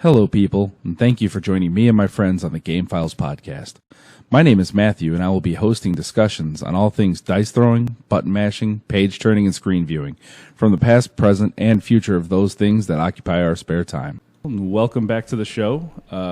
Hello, people, and thank you for joining me and my friends on the Gamefiles podcast. My name is Mathew, and I will be hosting discussions on all things dice throwing, button mashing, page turning, and screen viewing, from the past, present, and future of those things that occupy our spare time. Welcome back to the show.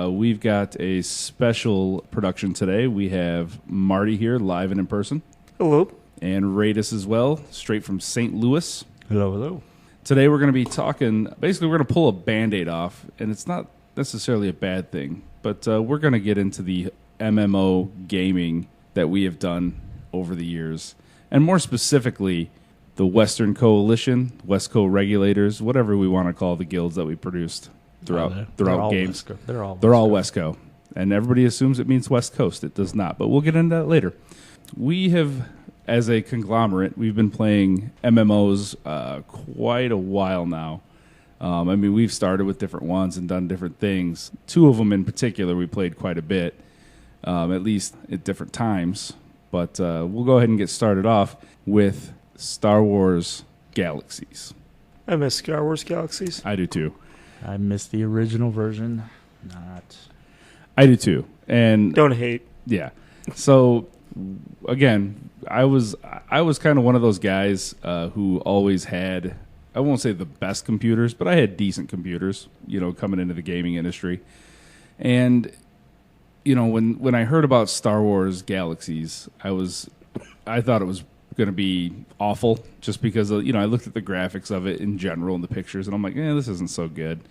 We've got a special production today. We have Marty here, live and in person. Hello. And Radis as well, straight from St. Louis. Hello, hello. Today we're going to be talking, basically we're going to pull a Band-Aid off, and it's not necessarily a bad thing, but we're going to get into the MMO gaming that we have done over the years, and more specifically, the Western Coalition, WestCo Regulators, whatever we want to call the guilds that we produced throughout games. WestCo. They're all WestCo, and everybody assumes it means West Coast. It does not, but we'll get into that later. We have, as a conglomerate, we've been playing MMOs quite a while now. We've started with different ones and done different things. Two of them in particular we played quite a bit, at least at different times. But we'll go ahead and get started off with Star Wars Galaxies. I miss Star Wars Galaxies. I do too. I missed the original version. I do too. And don't hate. Yeah. So again, I was kind of one of those guys who always had, I won't say the best computers, but I had decent computers, coming into the gaming industry. And, when I heard about Star Wars Galaxies, I thought it was going to be awful just because, I looked at the graphics of it in general and the pictures, and I'm like, this isn't so good.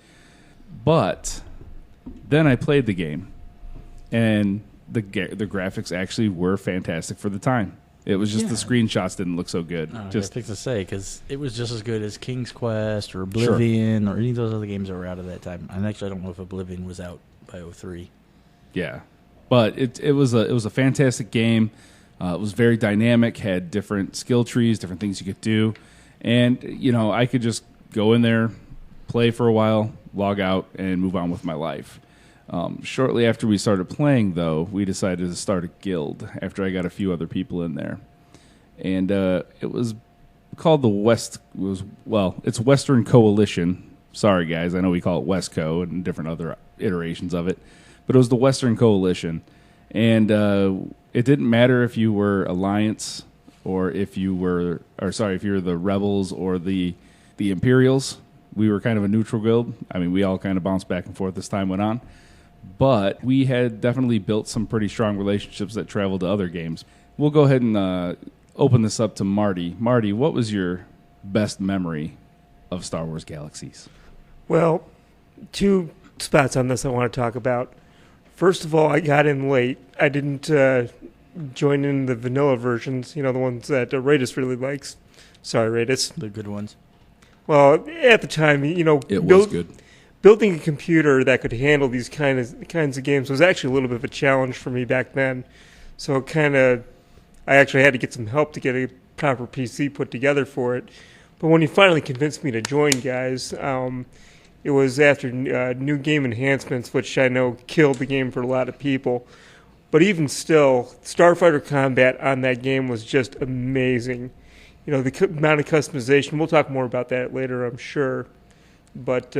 But then I played the game, and the graphics actually were fantastic for the time. It was just the screenshots didn't look so good. I was to say, because it was just as good as King's Quest or Oblivion or any of those other games that were out at that time. And actually, I don't know if Oblivion was out by 2003. Yeah, but it was a fantastic game. It was very dynamic, had different skill trees, different things you could do, and I could just go in there, play for a while, log out, and move on with my life. Shortly after we started playing, though, we decided to start a guild after I got a few other people in there. And it was called it's Western Coalition. Sorry, guys, I know we call it WestCo and different other iterations of it. But it was the Western Coalition. And it didn't matter if you were Alliance or if you were the Rebels or the Imperials. We were kind of a neutral guild. We all kind of bounced back and forth as time went on. But we had definitely built some pretty strong relationships that traveled to other games. We'll go ahead and open this up to Marty. Marty, what was your best memory of Star Wars Galaxies? Well, two spots on this I want to talk about. First of all, I got in late. I didn't join in the vanilla versions, the ones that Radis really likes. Sorry, Radis. The good ones. Well, at the time, it was good. Building a computer that could handle these kinds of games was actually a little bit of a challenge for me back then. So I actually had to get some help to get a proper PC put together for it. But when he finally convinced me to join, guys, it was after new game enhancements, which I know killed the game for a lot of people. But even still, Starfighter combat on that game was just amazing. The amount of customization, we'll talk more about that later, I'm sure. But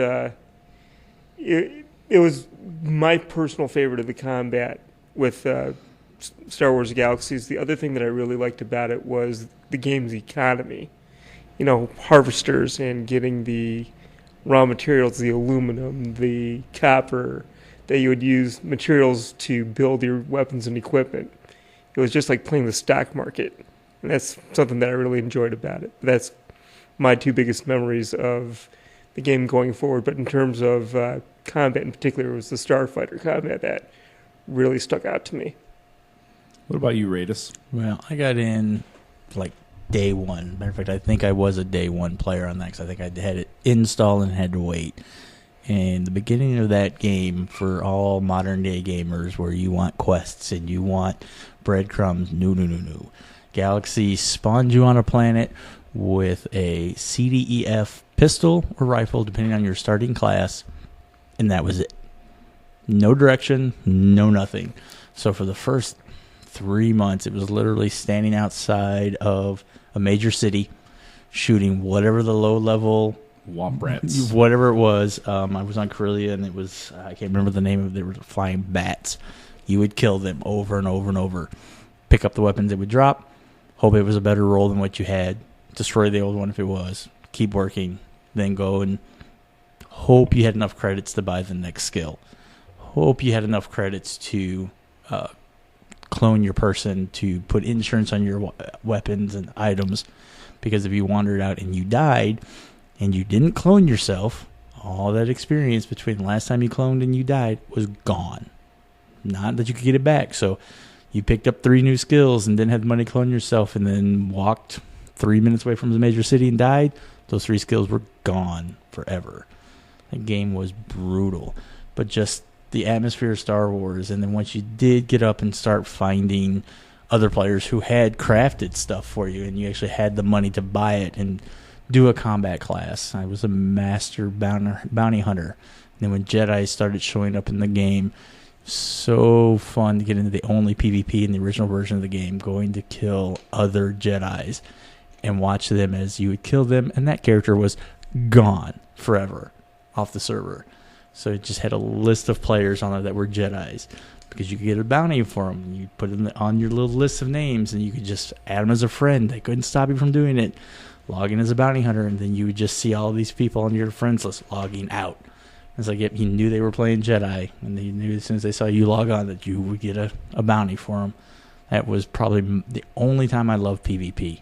it was my personal favorite of the combat with Star Wars Galaxies. The other thing that I really liked about it was the game's economy. Harvesters and getting the raw materials, the aluminum, the copper, that you would use materials to build your weapons and equipment. It was just like playing the stock market. And that's something that I really enjoyed about it. That's my two biggest memories of the game going forward. But in terms of combat in particular, it was the Starfighter combat that really stuck out to me. What about you, Radis? Well, I got in like day one. Matter of fact, I think I was a day one player on that because I think I had it installed and had to wait. And the beginning of that game, for all modern day gamers, where you want quests and you want breadcrumbs, no. Galaxy spawned you on a planet with a CDEF pistol or rifle, depending on your starting class, and that was it. No direction, no nothing. So for the first 3 months, it was literally standing outside of a major city, shooting whatever the low-level Womp rats. Whatever it was. I was on Corellia, and it was, I can't remember the name of it. They were flying bats. You would kill them over and over and over. Pick up the weapons it would drop. Hope it was a better roll than what you had. Destroy the old one if it was. Keep working. Then go and hope you had enough credits to buy the next skill. Hope you had enough credits to clone your person, to put insurance on your weapons and items. Because if you wandered out and you died, and you didn't clone yourself, all that experience between the last time you cloned and you died was gone. Not that you could get it back. So you picked up 3 new skills and didn't have the money to clone yourself, and then walked 3 minutes away from the major city and died. Those 3 skills were gone forever. That game was brutal. But just the atmosphere of Star Wars, and then once you did get up and start finding other players who had crafted stuff for you, and you actually had the money to buy it and do a combat class. I was a master bounty hunter. And then when Jedi started showing up in the game, so fun to get into the only PvP in the original version of the game, going to kill other Jedis and watch them as you would kill them, and that character was gone forever off the server. So it just had a list of players on there that were Jedis, because you could get a bounty for them. You put them on your little list of names, and you could just add them as a friend. They couldn't stop you from doing it. Log in as a bounty hunter, and then you would just see all these people on your friends list logging out. It's like, yep, you knew they were playing Jedi, and they knew as soon as they saw you log on that you would get a bounty for them. That was probably the only time I loved PvP.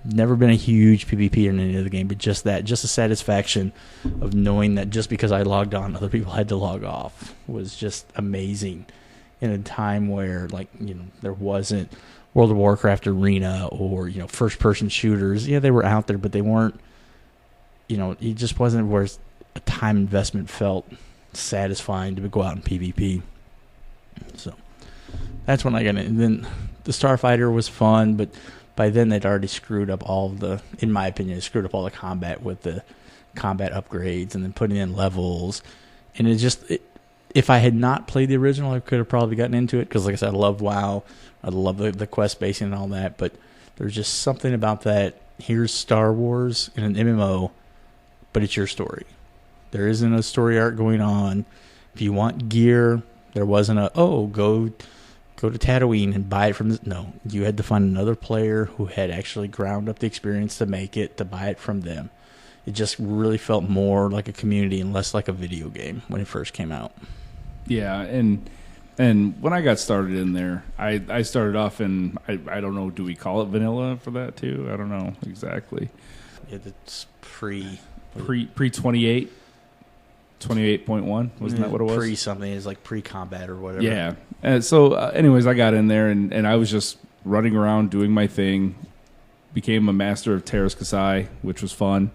Never been a huge PvP in any other game, but just the satisfaction of knowing that just because I logged on, other people had to log off was just amazing. In a time where, there wasn't World of WarCraft Arena or, first-person shooters. Yeah, they were out there, but they weren't, it just wasn't where a time investment felt satisfying to go out in PvP. So that's when I got in. And then the Starfighter was fun, but by then they'd already screwed up in my opinion, screwed up all the combat with the combat upgrades and then putting in levels. And if I had not played the original, I could have probably gotten into it, because like I said, I loved WoW. I love the quest basing and all that, but there's just something about that. Here's Star Wars in an MMO, but it's your story. There isn't a story arc going on. If you want gear, there wasn't go to Tatooine and buy it from this. No, you had to find another player who had actually ground up the experience to make it, to buy it from them. It just really felt more like a community and less like a video game when it first came out. Yeah, and when I got started in there, I started off in, I don't know, do we call it vanilla for that too? I don't know exactly. Yeah, it's pre 28, 28.1, wasn't that what it was? Pre something is like pre-combat or whatever. Yeah. Anyways, I got in there and I was just running around doing my thing. Became a master of Terras Kasai, which was fun,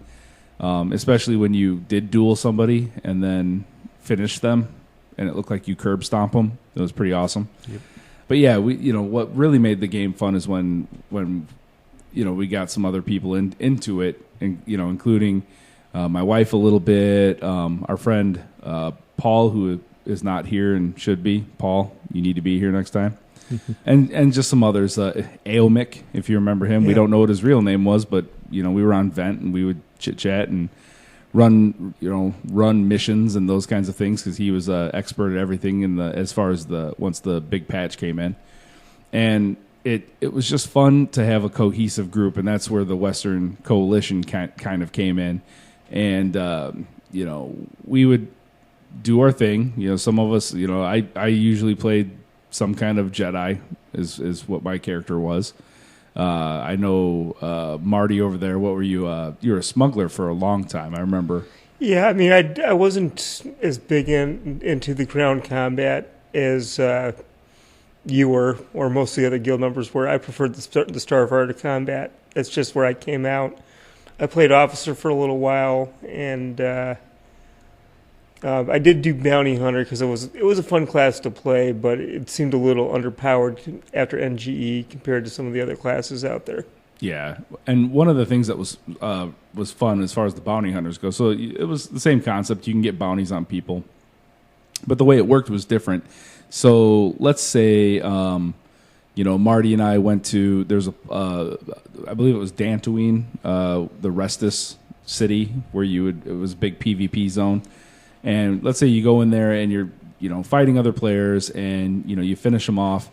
especially when you did duel somebody and then finish them, and it looked like you curb stomp them. It was pretty awesome. Yep. But yeah, what really made the game fun is when we got some other people into it, and including my wife a little bit, our friend Paul, who is not here and should be. Paul, you need to be here next time. and just some others. Aomic, if you remember him. Yeah. We don't know what his real name was, but we were on Vent and we would chit chat and run missions and those kinds of things, because he was expert at everything as far as once the big patch came in. And it was just fun to have a cohesive group, and that's where the Western Coalition kind of came in. And we would do our thing. Some of us, I usually played some kind of Jedi is what my character was. I know Marty over there. What were you? You were a smuggler for a long time, I remember. Yeah, I mean, I wasn't as big into the ground combat as you were, or most of the other guild members were. I preferred the Starfighter combat. That's just where I came out. I played officer for a little while, and I did do bounty hunter because it was a fun class to play, but it seemed a little underpowered after NGE compared to some of the other classes out there. Yeah, and one of the things that was fun as far as the bounty hunters go, so it was the same concept. You can get bounties on people, but the way it worked was different. So let's say, Marty and I went to, I believe it was Dantooine, the Restus city where it was a big PvP zone. And let's say you go in there and you're, fighting other players and, you finish them off.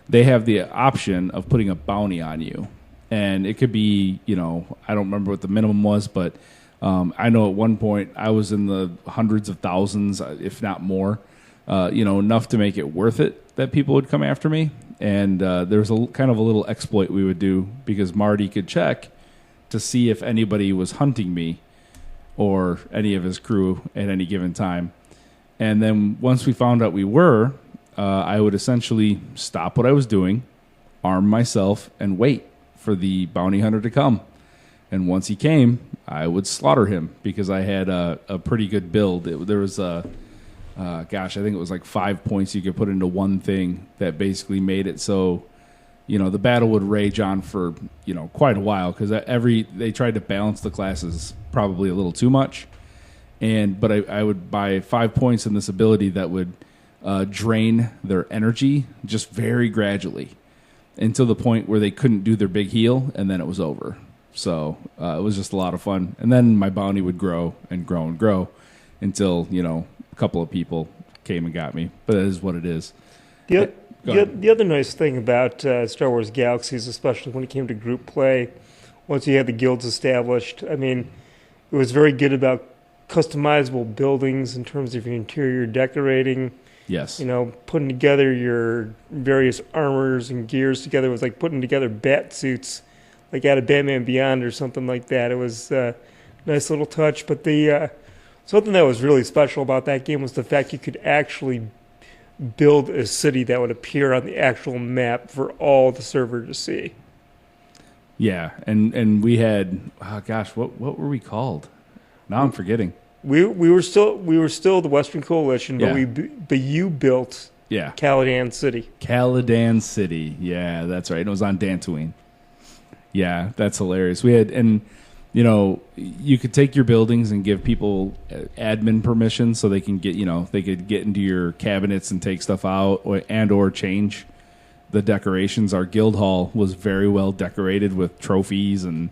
They have the option of putting a bounty on you. And it could be, I don't remember what the minimum was, but I know at one point I was in the hundreds of thousands, if not more, enough to make it worth it that people would come after me. And there was a kind of a little exploit we would do because Marty could check to see if anybody was hunting me or any of his crew at any given time. And then once we found out we were, I would essentially stop what I was doing, arm myself, and wait for the bounty hunter to come. And once he came, I would slaughter him because I had a pretty good build. There was I think it was like 5 points you could put into one thing that basically made it so, the battle would rage on for, quite a while because they tried to balance the classes probably a little too much. But I would buy 5 points in this ability that would drain their energy just very gradually until the point where they couldn't do their big heal, and then it was over. So it was just a lot of fun. And then my bounty would grow and grow and grow until, a couple of people came and got me. But it is what it is. The other nice thing about Star Wars Galaxies, especially when it came to group play, once you had the guilds established, I mean, it was very good about customizable buildings in terms of your interior decorating. Yes. Putting together your various armors and gears together was like putting together bat suits, like out of Batman Beyond or something like that. It was a nice little touch. But the something that was really special about that game was the fact you could actually build a city that would appear on the actual map for all the server to see. Yeah, and we had, what were we called? Now I'm forgetting. We were still the Western Coalition, but Yeah. but you built Caladan City. Caladan City, yeah, that's right. It was on Dantooine. Yeah, that's hilarious. We had, and you could take your buildings and give people admin permission so they can get, they could get into your cabinets and take stuff out or change the decorations. Our guild hall was very well decorated with trophies and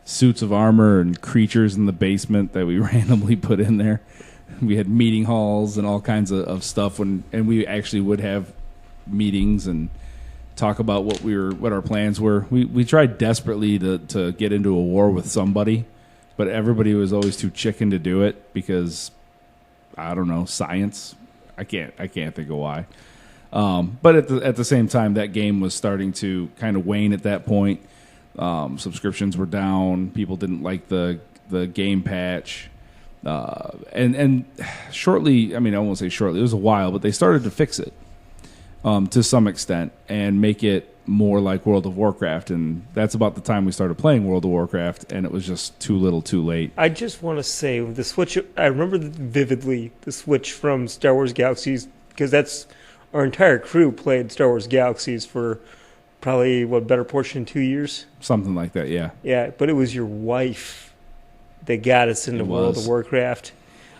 suits of armor and creatures in the basement that we randomly put in there. We had meeting halls and all kinds of stuff and we actually would have meetings and talk about what our plans were. We tried desperately to get into a war with somebody, but everybody was always too chicken to do it because I don't know, science. I can't think of why. But at the same time, that game was starting to kind of wane at that point. Subscriptions were down. People didn't like the game patch. And shortly, I mean, I won't say shortly, it was a while, but they started to fix it to some extent and make it more like World of WarCraft. And that's about the time we started playing World of WarCraft, and it was just too little too late. I just want to say the switch, I remember vividly the switch from Star Wars Galaxies, because that's our entire crew played Star Wars Galaxies for probably, better portion of 2 years? Something like that, yeah. Yeah, but it was your wife that got us into World of WarCraft.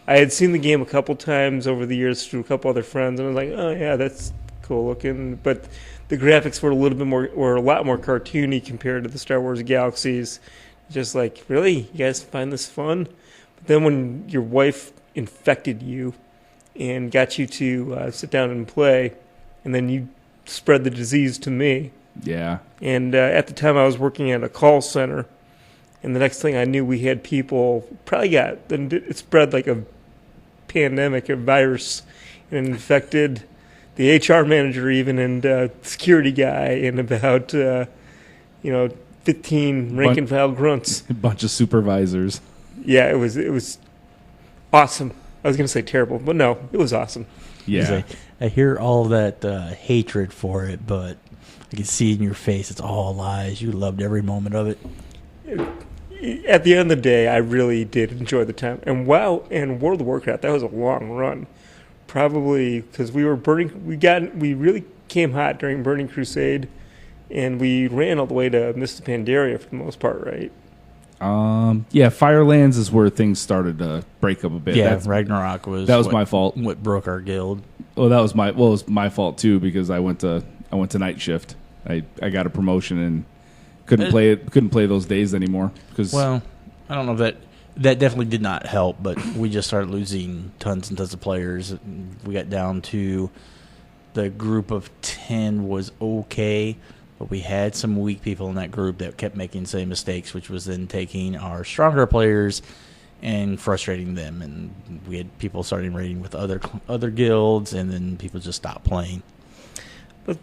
I had seen the game a couple times over the years through a couple other friends, and I was like, oh, yeah, that's cool looking. But the graphics were a lot more cartoony compared to the Star Wars Galaxies. Just like, really? You guys find this fun? But then when your wife infected you and got you to sit down and play, and then you spread the disease to me. Yeah. And at the time, I was working at a call center, and the next thing I knew, we had people it spread like a pandemic, a virus, and infected the HR manager even, and security guy, and about 15 rank and file grunts. A bunch of supervisors. Yeah, it was awesome. I was going to say terrible, but no, it was awesome. Yeah. I hear all that hatred for it, but I can see in your face it's all lies. You loved every moment of it. At the end of the day, I really did enjoy the time. And and World of WarCraft, that was a long run. Probably because we really came hot during Burning Crusade, and we ran all the way to Mist of Pandaria for the most part, right? Yeah, Firelands is where things started to break up a bit. Yeah, Ragnarok was my fault. What broke our guild. Oh, it was my fault too, because I went to night shift. I got a promotion and couldn't play those days anymore. Well, I don't know if that that definitely did not help, but we just started losing tons and tons of players. We got down to the group of 10 was okay, but we had some weak people in that group that kept making the same mistakes, which was then taking our stronger players and frustrating them. And we had people starting raiding with other guilds, and then people just stopped playing. But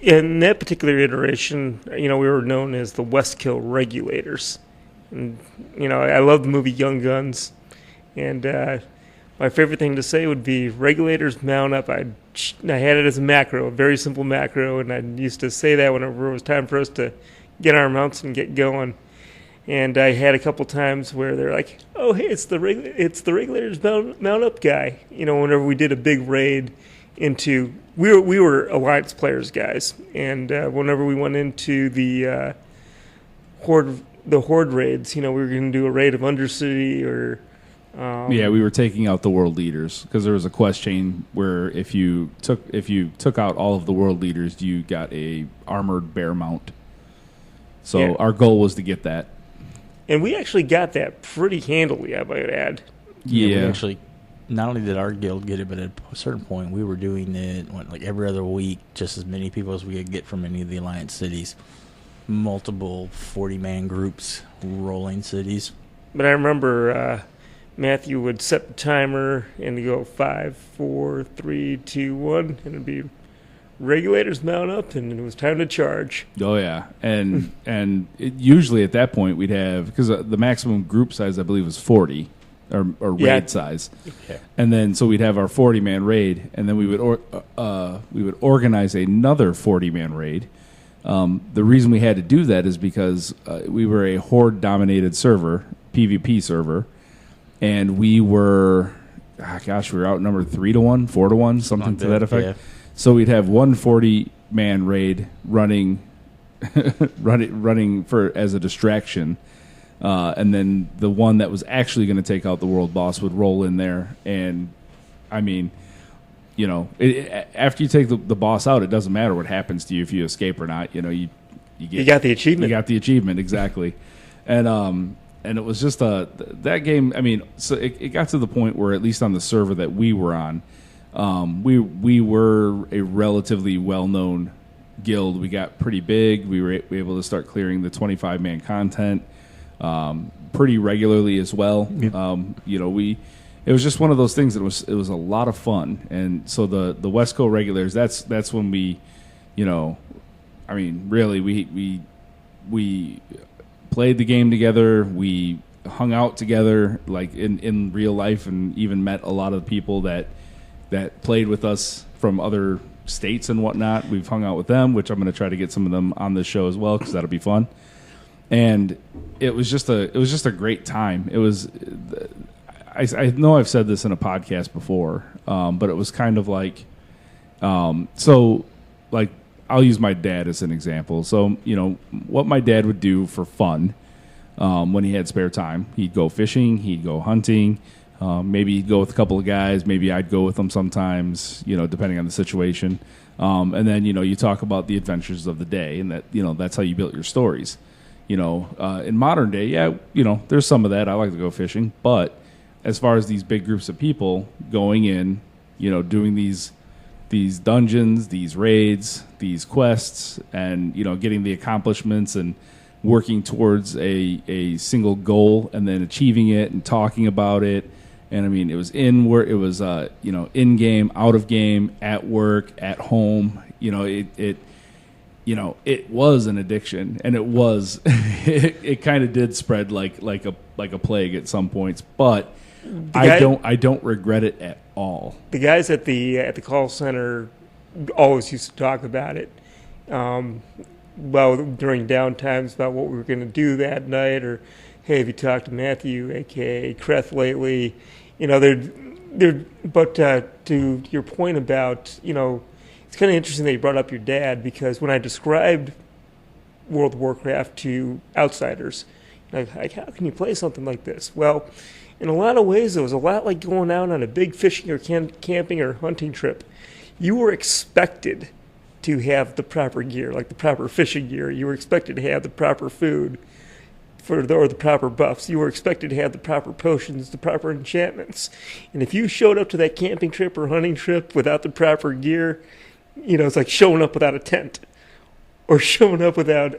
in that particular iteration, we were known as the WestCo Regulators. And, I love the movie Young Guns. And my favorite thing to say would be Regulators mount up. I had it as a macro, a very simple macro, and I used to say that whenever it was time for us to get our mounts and get going. And I had a couple times where they're like, "Oh, hey, it's the Regulators mount up guy." Whenever we did a big raid into, we were Alliance players, guys, and whenever we went into the Horde raids, we were going to do a raid of Undercity or. We were taking out the world leaders because there was a quest chain where if you took out all of the world leaders, you got a armored bear mount. So our goal was to get that, and we actually got that pretty handily, I might add. Yeah, we actually. Not only did our guild get it, but at a certain point, we were doing it like every other week, just as many people as we could get from any of the Alliance cities. Multiple 40-man groups rolling cities. But I remember Mathew would set the timer and go 5, 4, 3, 2, 1, and it'd be Regulators mount up, and it was time to charge. Oh yeah, and usually at that point we'd have, because the maximum group size I believe was 40. Or raid size, and then so we'd have our 40-man raid, and then we would organize another 40-man raid. The reason we had to do that is because we were a horde-dominated server, PvP server, and we were, we were outnumbered 3-1, 4-1, something to that effect. Yeah. So we'd have one 40-man raid running for as a distraction. And then the one that was actually going to take out the world boss would roll in there. And, I mean, after you take the boss out, it doesn't matter what happens to you if you escape or not. You got the achievement. You got the achievement, exactly. And it was just that game. I mean, so it got to the point where, at least on the server that we were on, we were a relatively well-known guild. We got pretty big. We were able to start clearing the 25-man content. Pretty regularly as well. It was just one of those things that it was a lot of fun. And so the WestCo Regulators, that's when we, really we played the game together. We hung out together like in real life, and even met a lot of people that played with us from other states and whatnot. We've hung out with them, which I'm going to try to get some of them on this show as well, because that'll be fun. And it was just a great time. It was, I know I've said this in a podcast before, but it was kind of like, so like I'll use my dad as an example. So what my dad would do for fun when he had spare time, he'd go fishing, he'd go hunting, maybe he'd go with a couple of guys, maybe I'd go with them sometimes, depending on the situation. And then you talk about the adventures of the day, and that that's how you built your stories. In modern day, there's some of that. I like to go fishing, but as far as these big groups of people going in, doing these dungeons, these raids, these quests, and getting the accomplishments and working towards a single goal and then achieving it and talking about it. And I mean, it was in game, out of game, at work, at home. It was an addiction, and it was it kind of did spread like a plague at some points, but I don't regret it at all. The guys at the call center always used to talk about it. During downtimes about what we were going to do that night, or hey, have you talked to Mathew, aka Kreth, lately? But to your point about it's kind of interesting that you brought up your dad, because when I described World of WarCraft to outsiders, like how can you play something like this? Well, in a lot of ways, it was a lot like going out on a big fishing or camping or hunting trip. You were expected to have the proper gear, like the proper fishing gear. You were expected to have the proper food. or the proper buffs. You were expected to have the proper potions, the proper enchantments. And if you showed up to that camping trip or hunting trip without the proper gear, it's like showing up without a tent or showing up without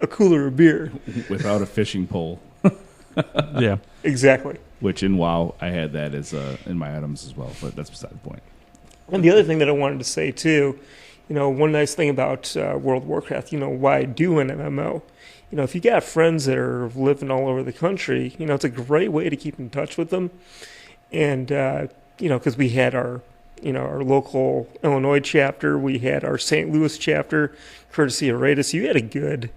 a cooler of beer. Without a fishing pole. Yeah. Exactly. Which in WoW, I had that as in my items as well, but that's beside the point. And the other thing that I wanted to say, too, one nice thing about World of WarCraft, why I do an MMO, if you got friends that are living all over the country, it's a great way to keep in touch with them. And, because we had our local Illinois chapter, we had our St. Louis chapter, courtesy of Raidus. You had a good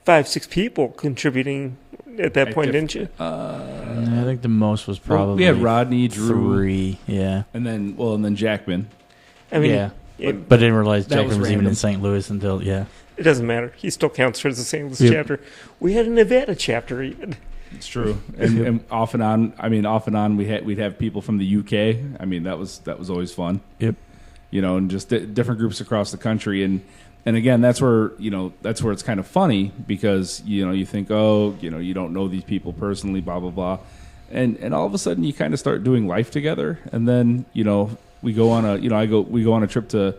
5-6 people contributing at that point, didn't you? I think the most was probably we had Rodney, Drew, 3, yeah. and then Jackman. I mean, yeah. But I didn't realize that Jackman was even random. in St. Louis until, yeah. it doesn't matter. He still counts as the St. Louis Yep. chapter. We had a Nevada chapter even. It's true, and off and on, we'd have people from the UK. I mean, that was always fun. Yep. And just different groups across the country, and again, that's where it's kind of funny because you think, you don't know these people personally, blah blah blah, and all of a sudden you kind of start doing life together, and then we go on a trip to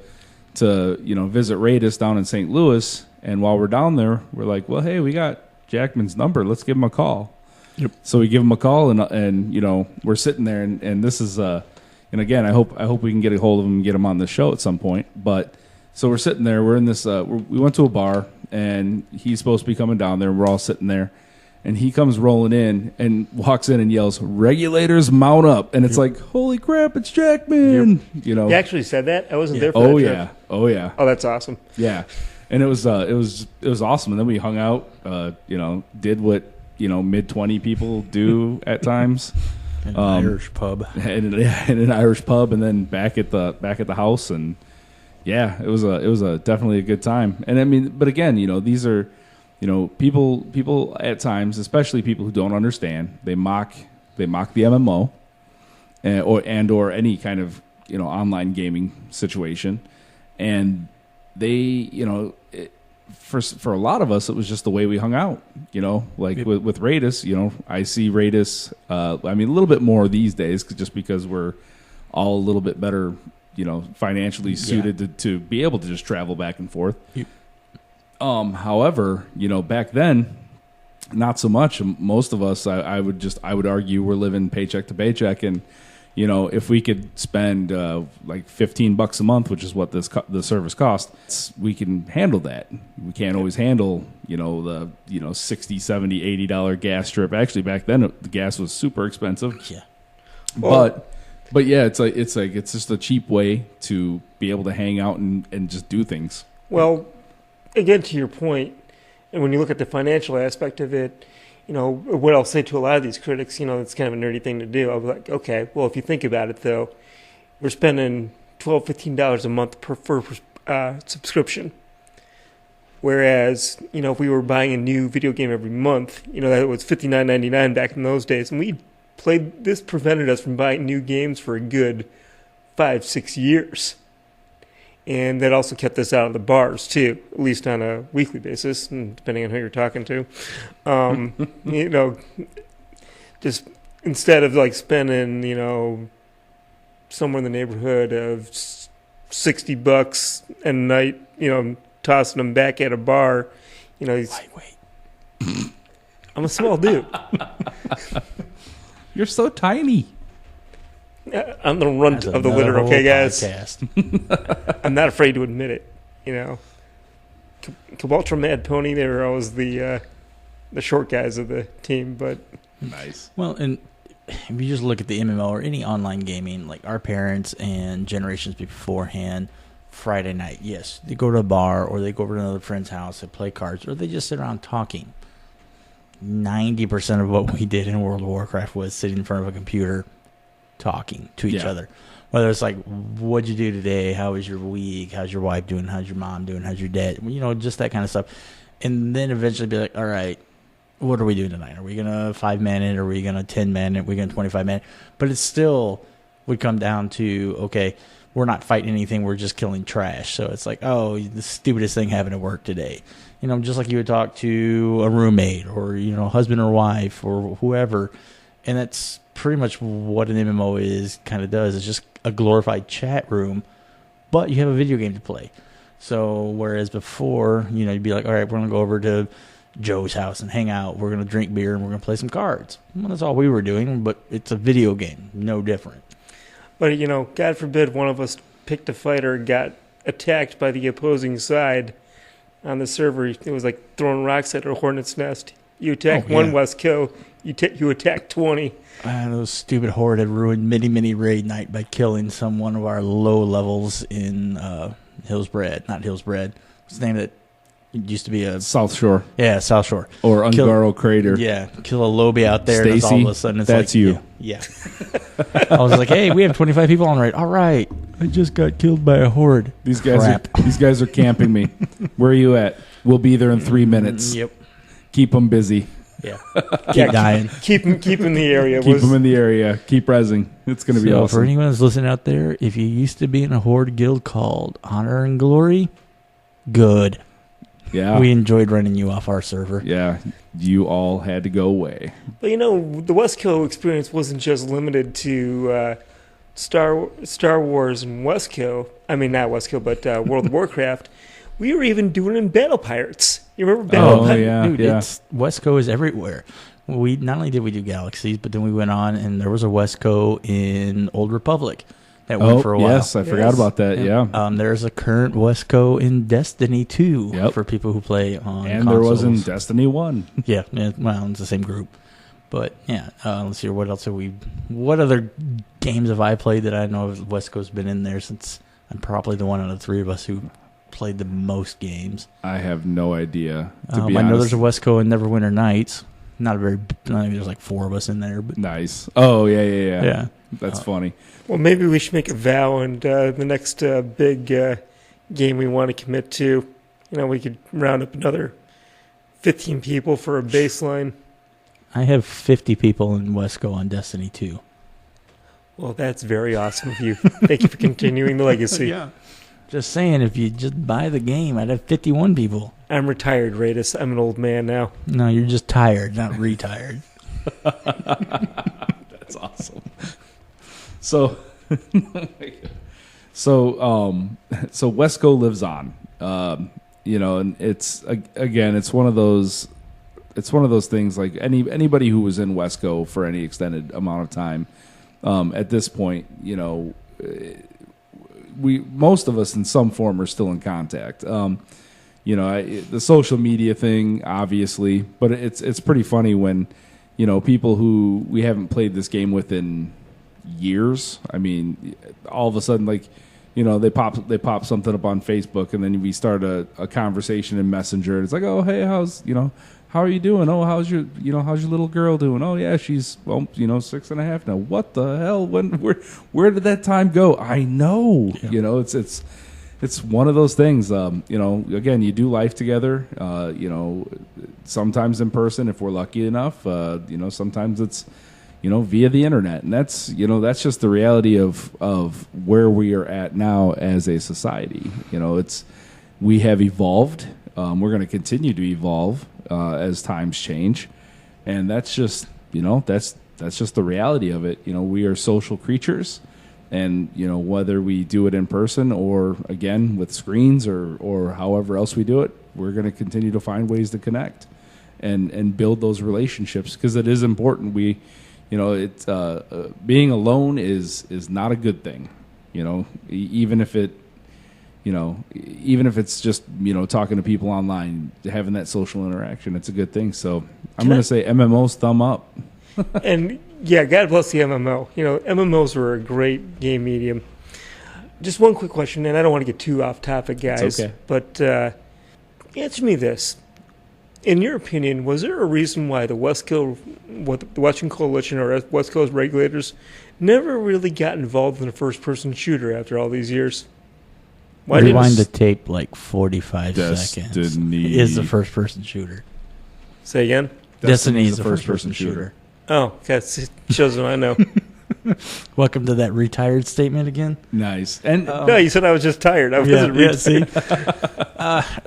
visit Raidus down in St. Louis, and while we're down there, we're like, well, hey, we got Jackman's number, let's give him a call. Yep. So we give him a call, and we're sitting there, and this is and again, I hope we can get a hold of him and get him on the show at some point. But so we're sitting there, we're in this, we went to a bar, and he's supposed to be coming down there. We're all sitting there, and he comes rolling in and walks in and yells, "Regulators, mount up!" And it's like, holy crap, it's Jackman! Yep. You actually said that? I wasn't there for that trip. Oh yeah. Oh, that's awesome. Yeah, and it was awesome. And then we hung out, did what mid-20 people do at times. In an Irish pub. In an Irish pub, and then back at the house, and yeah, it was definitely a good time. And I mean, but again, these are people at times, especially people who don't understand, they mock the MMO or any kind of online gaming situation, and they for a lot of us, it was just the way we hung out, with Raidus, I see Raidus, a little bit more these days just because we're all a little bit better, financially suited to be able to just travel back and forth. Yep. However, back then, not so much. Most of us, I would argue, we're living paycheck to paycheck, and if we could spend like $15 a month, which is what the service costs, we can handle that. We can't always handle the $60, $70, $80 gas trip. Actually, back then the gas was super expensive. Yeah, but yeah, it's just a cheap way to be able to hang out and just do things. Well, again, to your point, and when you look at the financial aspect of it, what I'll say to a lot of these critics, it's kind of a nerdy thing to do. I'll be like, okay, well, if you think about it, though, we're spending $12, $15 a month per subscription. Whereas, if we were buying a new video game every month, that was $59.99 back in those days. And this prevented us from buying new games for a good 5-6 years. And that also kept us out of the bars, too, at least on a weekly basis, depending on who you're talking to. Just instead of like spending, somewhere in the neighborhood of $60 a night, tossing them back at a bar, lightweight. I'm a small dude. You're so tiny. I'm the runt of the litter, okay, guys? Podcast. I'm not afraid to admit it, Cabaltra Mad Pony, they were always the short guys of the team, but... Nice. Well, and if you just look at the MMO or any online gaming, like our parents and generations beforehand, Friday night, yes, they go to a bar or they go over to another friend's house, they play cards, or they just sit around talking. 90% of what we did in World of WarCraft was sitting in front of a computer talking to each other. Whether it's like, what'd you do today? How was your week? How's your wife doing? How's your mom doing? How's your dad? Just that kind of stuff. And then eventually be like, all right, what are we doing tonight? Are we going to 5-minute? Are we going to 10-minute? Are we going to 25-minute? But it still would come down to, okay, we're not fighting anything. We're just killing trash. So it's like, oh, the stupidest thing happened at work today. just like you would talk to a roommate or, husband or wife or whoever. And that's pretty much what an MMO kind of does. It's just a glorified chat room, but you have a video game to play. So whereas before, you'd be like, all right, we're going to go over to Joe's house and hang out. We're going to drink beer and we're going to play some cards. Well, that's all we were doing, but it's a video game, no different. But, God forbid one of us picked a fight or got attacked by the opposing side on the server. It was like throwing rocks at a hornet's nest. You attack one WestCo, you attack 20. Those stupid horde had ruined mini raid night by killing one of our low levels in Hillsbred. Not Hillsbred. What's the name of it? It used to be a South Shore. Yeah, South Shore. Or Ungaro Crater. Yeah, kill a lobby out there. Stacy, and all of a sudden it's that's like, you. Yeah. I was like, hey, we have 25 people on raid. All right. I just got killed by a horde. These guys are camping me. Where are you at? We'll be there in 3 minutes. Yep. Keep them busy. Yeah. Keep dying. Keep in the area. Keep them in the area. Keep rezzing. It's going to be awesome. For anyone that's listening out there, if you used to be in a horde guild called Honor and Glory, good. Yeah. We enjoyed running you off our server. Yeah. You all had to go away. But the WestCo experience wasn't just limited to Star Wars and WestCo. I mean, not WestCo, but World of WarCraft. We were even doing it in Battle Pirates. You remember Battle Pirates? Yeah. Dude, WestCo is everywhere. We not only did we do Galaxies, but then we went on and there was a WestCo in Old Republic that went for a while. Yes, I forgot about that. Yeah. There's a current WestCo in Destiny 2 for people who play on and consoles. there was in Destiny 1. Yeah, well, it's the same group. But yeah, let's see, what else have we? What other games have I played that I know of WestCo's been in there since I'm probably the one out of the three of us who played the most games. I have no idea. To be honest, I know there's a WestCo in Neverwinter Nights. Not a very. There's like four of us in there. But nice. Oh yeah. Yeah, that's funny. Well, maybe we should make a vow, and the next big game we want to commit to, we could round up another 15 people for a baseline. I have 50 people in WestCo on Destiny 2. Well, that's very awesome of you. Thank you for continuing the legacy. Yeah. Just saying, if you just buy the game, I'd have 51 people. I'm retired, Radis. I'm an old man now. No, you're just tired, not retired. That's awesome. So WestCo lives on. And it's one of those. It's one of those things like anybody who was in WestCo for any extended amount of time. At this point, most of us in some form are still in contact. The social media thing, obviously, but it's pretty funny when, people who we haven't played this game with in years. I mean, all of a sudden, they pop something up on Facebook, and then we start a conversation in Messenger. It's like, oh, hey, how are you doing? Oh, how's your little girl doing? Oh, yeah, she's 6.5 now. What the hell? Where did that time go? I know. Yeah. It's one of those things. Again, you do life together. Sometimes in person if we're lucky enough. Sometimes it's via the internet, and that's just the reality of where we are at now as a society. We have evolved. We're going to continue to evolve as times change, and that's just that's just the reality of it. We are social creatures, and whether we do it in person or again with screens or however else we do it, we're going to continue to find ways to connect and build those relationships, because it is important. It's being alone is not a good thing. Even if it's just talking to people online, having that social interaction, it's a good thing. So I'm going to say MMOs, thumb up. And yeah, God bless the MMO. MMOs were a great game medium. Just one quick question, and I don't want to get too off topic, guys. It's okay. But answer me this: in your opinion, was there a reason why the Western Coalition or WestCo's regulators never really got involved in a first-person shooter after all these years? Rewind the tape like 45 seconds. Destiny is the first-person shooter. Say again? Destiny is the first-person shooter. Oh, that shows what I know. Welcome to that retired statement again. Nice. And no, you said I was just tired. I wasn't retired. See?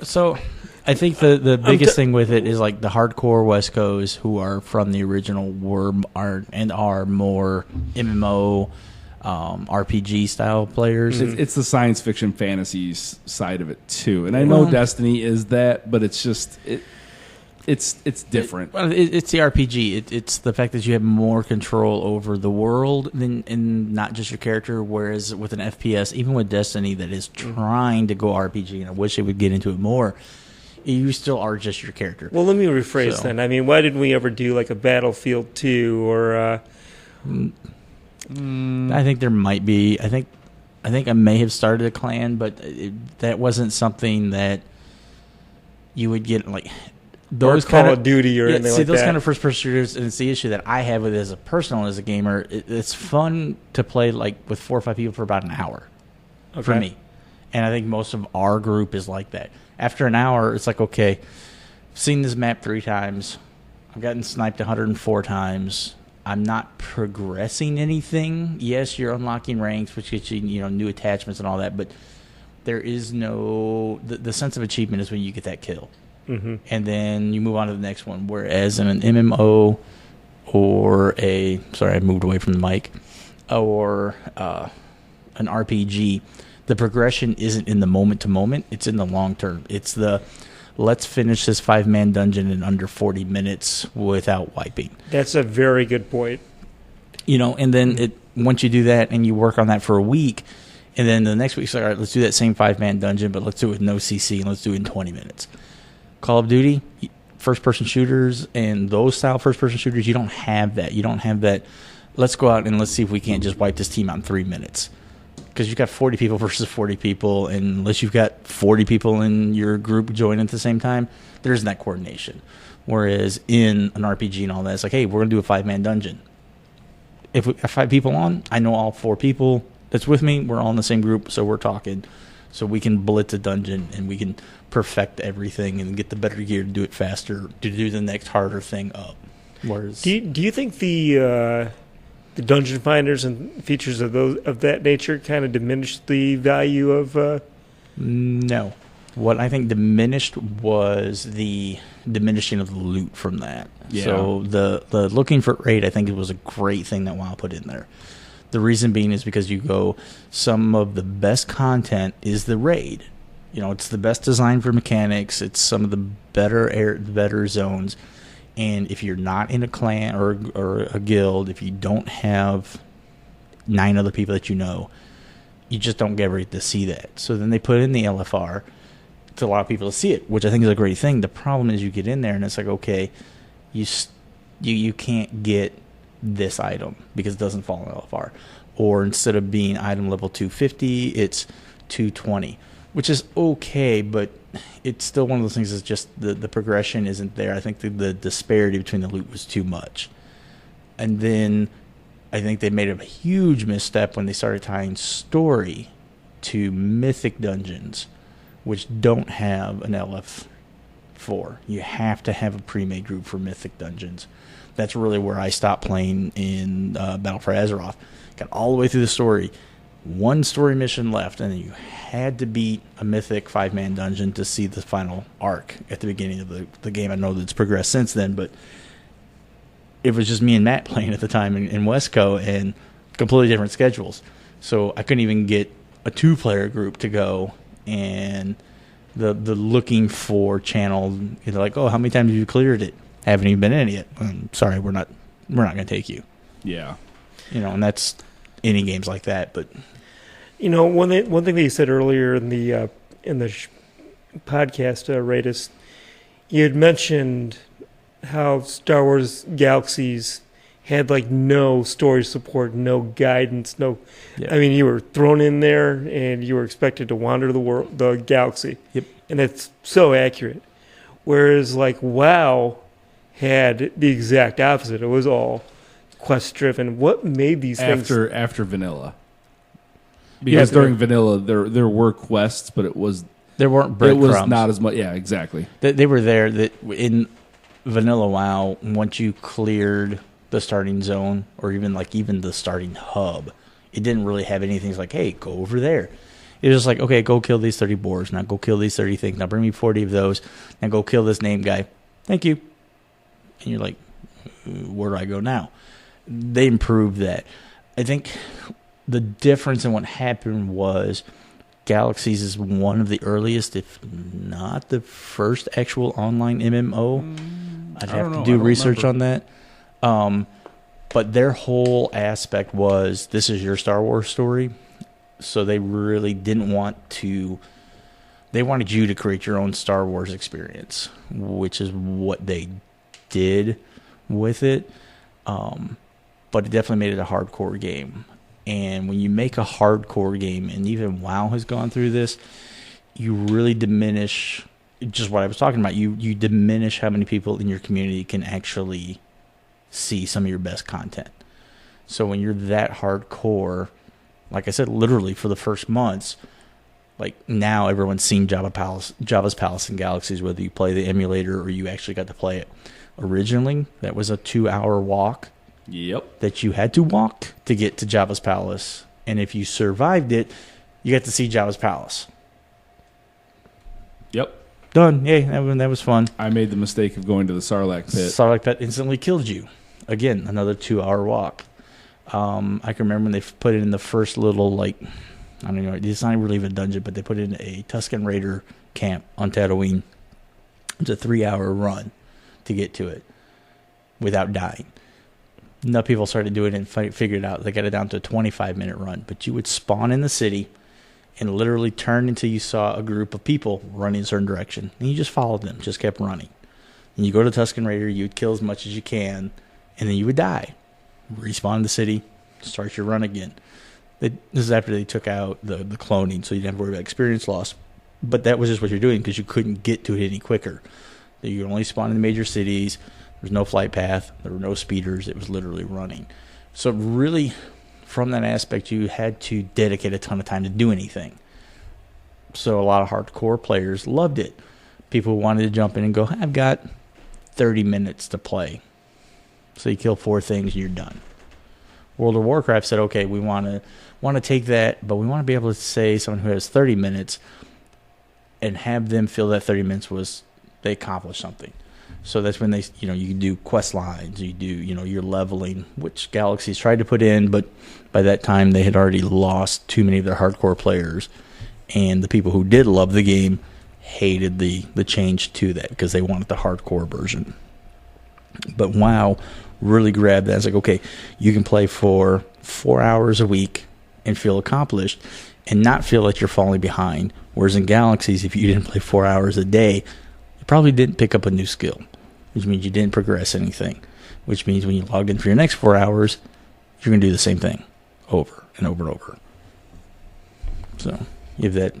So I think the biggest thing with it is like the hardcore WestCos who are from the original are more MMO, RPG style players. It's the science fiction fantasies side of it too, and I know Destiny is that, but it's just it's different. It's the RPG. It's the fact that you have more control over the world and not just your character. Whereas with an FPS, even with Destiny, that is trying to go RPG, and I wish they would get into it more. You still are just your character. Well, let me rephrase then. I mean, why didn't we ever do like a Battlefield 2 or? I think there might be. I think I may have started a clan, but that wasn't something that you would get like. Those or Call of Duty or anything like that. See, those kind of first-person shooters, and it's the issue that I have with it as a personal, as a gamer. It's fun to play like with 4 or 5 people for about an hour, for me. And I think most of our group is like that. After an hour, it's like, okay, I've seen this map 3 times. I've gotten sniped 104 times. I'm not progressing anything. Yes, you're unlocking ranks, which gets you, new attachments and all that, but there is no... The sense of achievement is when you get that kill. Mm-hmm. And then you move on to the next one. Whereas in an MMO or sorry, I moved away from the mic. Or an RPG, the progression isn't in the moment to moment. It's in the long term. It's let's finish this 5-man dungeon in under 40 minutes without wiping. That's a very good point. And then once you do that and you work on that for a week, and then the next week, all right, let's do that same 5-man dungeon, but let's do it with no CC and let's do it in 20 minutes. Call of Duty, first-person shooters, and those style first-person shooters, you don't have that. You don't have that, let's go out and let's see if we can't just wipe this team out in 3 minutes. Because you've got 40 people versus 40 people, and unless you've got 40 people in your group join at the same time, there isn't that coordination. Whereas in an RPG and all that, it's like, hey, we're going to do a 5-man dungeon. If we have 5 people on, I know all 4 people that's with me. We're all in the same group, so we're talking. So we can blitz a dungeon, and we can perfect everything and get the better gear to do it faster, to do the next harder thing up. Whereas, do you think the dungeon finders and features of that nature kind of diminished the value of? No. What I think diminished was the diminishing of the loot from that. Yeah. So the looking for raid, I think it was a great thing that WoW put in there. The reason being is because you go, some of the best content is the raid. It's the best design for mechanics. It's some of the better zones. And if you're not in a clan or a guild, if you don't have 9 other people that you just don't get to see that. So then they put in the LFR to allow people to see it, which I think is a great thing. The problem is you get in there and it's like, okay, you can't get this item because it doesn't fall in LFR. Or instead of being item level 250, it's 220, which is okay, but it's still one of those things that's just the progression isn't there. I think the disparity between the loot was too much. And then I think they made a huge misstep when they started tying story to mythic dungeons, which don't have an LF4. You have to have a pre-made group for mythic dungeons. That's really where I stopped playing in Battle for Azeroth. Got all the way through the story. One story mission left, and then you had to beat a mythic 5-man dungeon to see the final arc at the beginning of the game. I know that it's progressed since then, but it was just me and Matt playing at the time in WestCo, and completely different schedules. So I couldn't even get a 2-player group to go, and the looking for channel, like, oh, how many times have you cleared it? Haven't even been in it yet. Sorry, we're not going to take you. Yeah. And that's any games like that, but one thing that you said earlier in the podcast, Raidus, you had mentioned how Star Wars Galaxies had like no story support, no guidance, no. Yeah. I mean, you were thrown in there and you were expected to wander the galaxy. Yep. And it's so accurate. Whereas like WoW had the exact opposite. It was all quest driven. What made these things after vanilla? Because during vanilla there were quests, but there weren't breadcrumbs. It was not as much. Yeah, exactly. They were there. That in vanilla WoW, once you cleared the starting zone or even the starting hub, it didn't really have anything like, hey, go over there. It was like, okay, go kill these 30 boars. Now go kill these 30 things. Now bring me 40 of those. Now go kill this named guy. Thank you. And you're like, where do I go now? They improved that. I think the difference in what happened was Galaxies is one of the earliest, if not the first actual online MMO. I'd have to do research on that. But their whole aspect was, this is your Star Wars story. So they really didn't want to... They wanted you to create your own Star Wars experience, which is what they did with it. But it definitely made it a hardcore game. And when you make a hardcore game, and even WoW has gone through this, you really diminish... Just what I was talking about. You diminish how many people in your community can actually see some of your best content. So when you're that hardcore, like I said, literally for the first months, like now everyone's seen Java's Palace and Galaxies, whether you play the emulator or you actually got to play it. Originally, that was a 2-hour walk. Yep. That you had to walk to get to Java's Palace. And if you survived it, you got to see Java's Palace. Yep. Done. Yay, that was fun. I made the mistake of going to the Sarlacc pit. Sarlacc pit instantly killed you. Again, another 2-hour walk. I can remember when they put it in the first little, like, I don't know, it's not really even a dungeon, but they put it in a Tusken Raider camp on Tatooine. It's a 3-hour run to get to it without dying. Enough people started doing it and figured it out. They got it down to a 25-minute run. But you would spawn in the city and literally turn until you saw a group of people running in a certain direction. And you just followed them, just kept running. And you go to Tusken Raider, you would kill as much as you can, and then you would die. Respawn in the city, start your run again. This is after they took out the cloning, so you didn't have to worry about experience loss. But that was just what you're doing because you couldn't get to it any quicker. You could only spawn in the major cities. There was no flight path. There were no speeders. It was literally running. So really, from that aspect, you had to dedicate a ton of time to do anything. So a lot of hardcore players loved it. People wanted to jump in and go, I've got 30 minutes to play. So you kill 4 things, you're done. World of WarCraft said, okay, we want to take that, but we want to be able to say someone who has 30 minutes and have them feel that 30 minutes was they accomplished something. So that's when they, you do quest lines, you do, your leveling, which Galaxies tried to put in, but by that time they had already lost too many of their hardcore players, and the people who did love the game hated the change to that because they wanted the hardcore version. But WoW really grabbed that. It's like, okay, you can play for 4 hours a week and feel accomplished and not feel like you're falling behind. Whereas in Galaxies, if you didn't play 4 hours a day, you probably didn't pick up a new skill, which means you didn't progress anything, which means when you logged in for your next 4 hours, you're going to do the same thing over and over and over. So if that